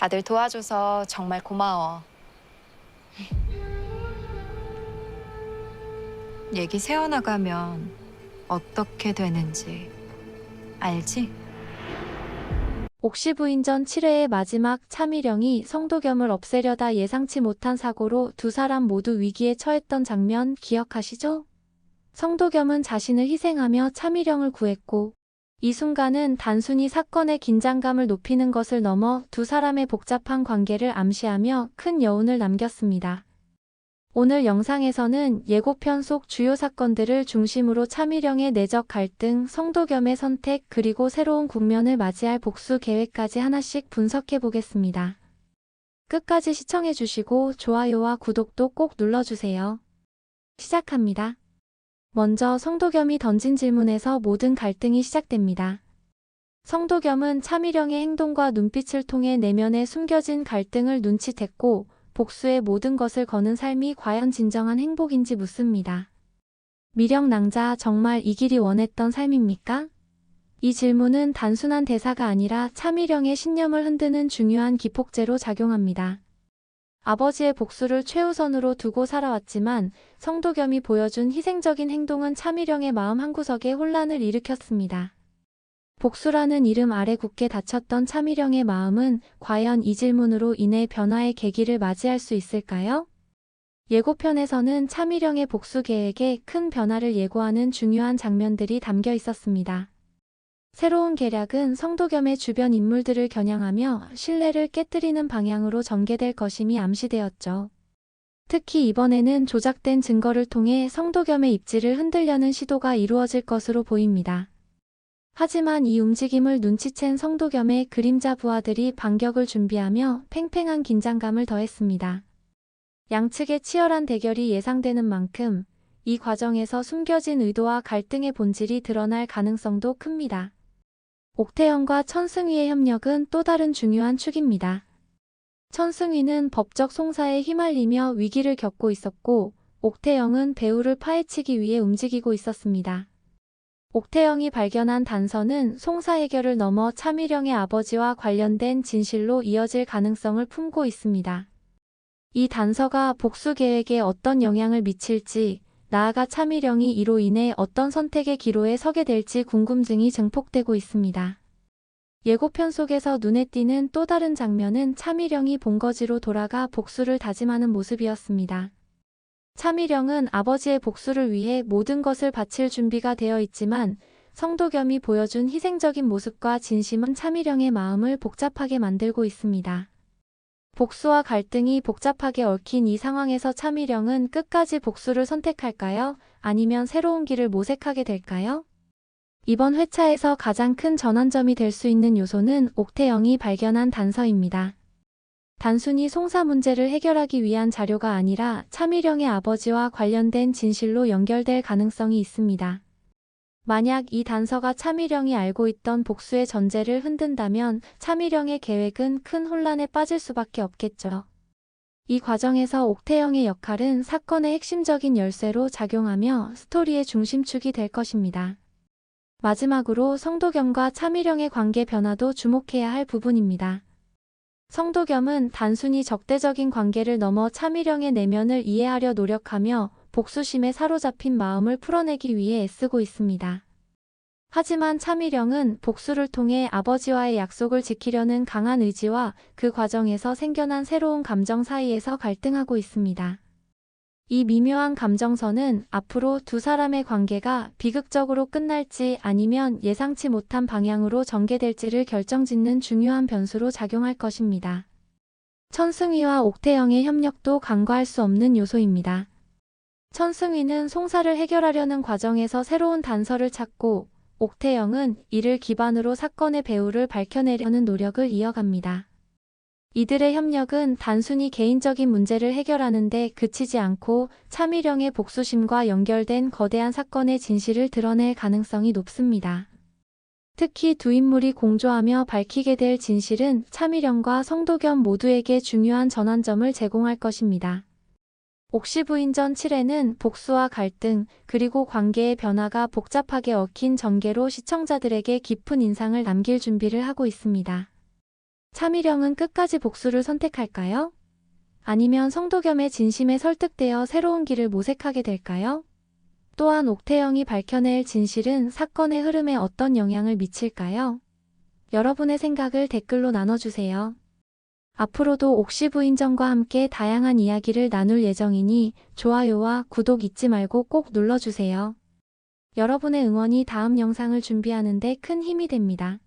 다들 도와줘서 정말 고마워. 얘기 세워나가면 어떻게 되는지 알지? 옥시 부인전 7회의 마지막 차미령이 성도겸을 없애려다 예상치 못한 사고로 두 사람 모두 위기에 처했던 장면 기억하시죠? 성도겸은 자신을 희생하며 차미령을 구했고, 이 순간은 단순히 사건의 긴장감을 높이는 것을 넘어 두 사람의 복잡한 관계를 암시하며 큰 여운을 남겼습니다. 오늘 영상에서는 예고편 속 주요 사건들을 중심으로 차미령의 내적 갈등, 성도겸의 선택, 그리고 새로운 국면을 맞이할 복수 계획까지 하나씩 분석해 보겠습니다. 끝까지 시청해 주시고 좋아요와 구독도 꼭 눌러주세요. 시작합니다. 먼저 성도겸이 던진 질문에서 모든 갈등이 시작됩니다. 성도겸은 차미령의 행동과 눈빛을 통해 내면에 숨겨진 갈등을 눈치챘고, 복수의 모든 것을 거는 삶이 과연 진정한 행복인지 묻습니다. 미령 낭자, 정말 이 길이 원했던 삶입니까? 이 질문은 단순한 대사가 아니라 차미령의 신념을 흔드는 중요한 기폭제로 작용합니다. 아버지의 복수를 최우선으로 두고 살아왔지만 성도겸이 보여준 희생적인 행동은 차미령의 마음 한구석에 혼란을 일으켰습니다. 복수라는 이름 아래 굳게 닫혔던 차미령의 마음은 과연 이 질문으로 인해 변화의 계기를 맞이할 수 있을까요? 예고편에서는 차미령의 복수 계획에 큰 변화를 예고하는 중요한 장면들이 담겨 있었습니다. 새로운 계략은 성도겸의 주변 인물들을 겨냥하며 신뢰를 깨뜨리는 방향으로 전개될 것임이 암시되었죠. 특히 이번에는 조작된 증거를 통해 성도겸의 입지를 흔들려는 시도가 이루어질 것으로 보입니다. 하지만 이 움직임을 눈치챈 성도겸의 그림자 부하들이 반격을 준비하며 팽팽한 긴장감을 더했습니다. 양측의 치열한 대결이 예상되는 만큼 이 과정에서 숨겨진 의도와 갈등의 본질이 드러날 가능성도 큽니다. 옥태영과 천승위의 협력은 또 다른 중요한 축입니다. 천승위는 법적 송사에 휘말리며 위기를 겪고 있었고, 옥태영은 배우를 파헤치기 위해 움직이고 있었습니다. 옥태영이 발견한 단서는 송사 해결을 넘어 차미령의 아버지와 관련된 진실로 이어질 가능성을 품고 있습니다. 이 단서가 복수 계획에 어떤 영향을 미칠지, 나아가 차미령이 이로 인해 어떤 선택의 기로에 서게 될지 궁금증이 증폭되고 있습니다. 예고편 속에서 눈에 띄는 또 다른 장면은 차미령이 본거지로 돌아가 복수를 다짐하는 모습이었습니다. 차미령은 아버지의 복수를 위해 모든 것을 바칠 준비가 되어 있지만 성도겸이 보여준 희생적인 모습과 진심은 차미령의 마음을 복잡하게 만들고 있습니다. 복수와 갈등이 복잡하게 얽힌 이 상황에서 차미령은 끝까지 복수를 선택할까요? 아니면 새로운 길을 모색하게 될까요? 이번 회차에서 가장 큰 전환점이 될 수 있는 요소는 옥태영이 발견한 단서입니다. 단순히 송사 문제를 해결하기 위한 자료가 아니라 차미령의 아버지와 관련된 진실로 연결될 가능성이 있습니다. 만약 이 단서가 차미령이 알고 있던 복수의 전제를 흔든다면 차미령의 계획은 큰 혼란에 빠질 수밖에 없겠죠. 이 과정에서 옥태영의 역할은 사건의 핵심적인 열쇠로 작용하며 스토리의 중심축이 될 것입니다. 마지막으로 성도겸과 차미령의 관계 변화도 주목해야 할 부분입니다. 성도겸은 단순히 적대적인 관계를 넘어 차미령의 내면을 이해하려 노력하며 복수심에 사로잡힌 마음을 풀어내기 위해 애쓰고 있습니다. 하지만 차미령은 복수를 통해 아버지와의 약속을 지키려는 강한 의지와 그 과정에서 생겨난 새로운 감정 사이에서 갈등하고 있습니다. 이 미묘한 감정선은 앞으로 두 사람의 관계가 비극적으로 끝날지 아니면 예상치 못한 방향으로 전개될지를 결정짓는 중요한 변수로 작용할 것입니다. 천승위와 옥태영의 협력도 간과할 수 없는 요소입니다. 천승위는 송사를 해결하려는 과정에서 새로운 단서를 찾고, 옥태영은 이를 기반으로 사건의 배후를 밝혀내려는 노력을 이어갑니다. 이들의 협력은 단순히 개인적인 문제를 해결하는 데 그치지 않고 차미령의 복수심과 연결된 거대한 사건의 진실을 드러낼 가능성이 높습니다. 특히 두 인물이 공조하며 밝히게 될 진실은 차미령과 성도겸 모두에게 중요한 전환점을 제공할 것입니다. 옥시 부인전 7회는 복수와 갈등, 그리고 관계의 변화가 복잡하게 얽힌 전개로 시청자들에게 깊은 인상을 남길 준비를 하고 있습니다. 차미령은 끝까지 복수를 선택할까요? 아니면 성도겸의 진심에 설득되어 새로운 길을 모색하게 될까요? 또한 옥태영이 밝혀낼 진실은 사건의 흐름에 어떤 영향을 미칠까요? 여러분의 생각을 댓글로 나눠주세요. 앞으로도 옥시부인전과 함께 다양한 이야기를 나눌 예정이니 좋아요와 구독 잊지 말고 꼭 눌러주세요. 여러분의 응원이 다음 영상을 준비하는 데 큰 힘이 됩니다.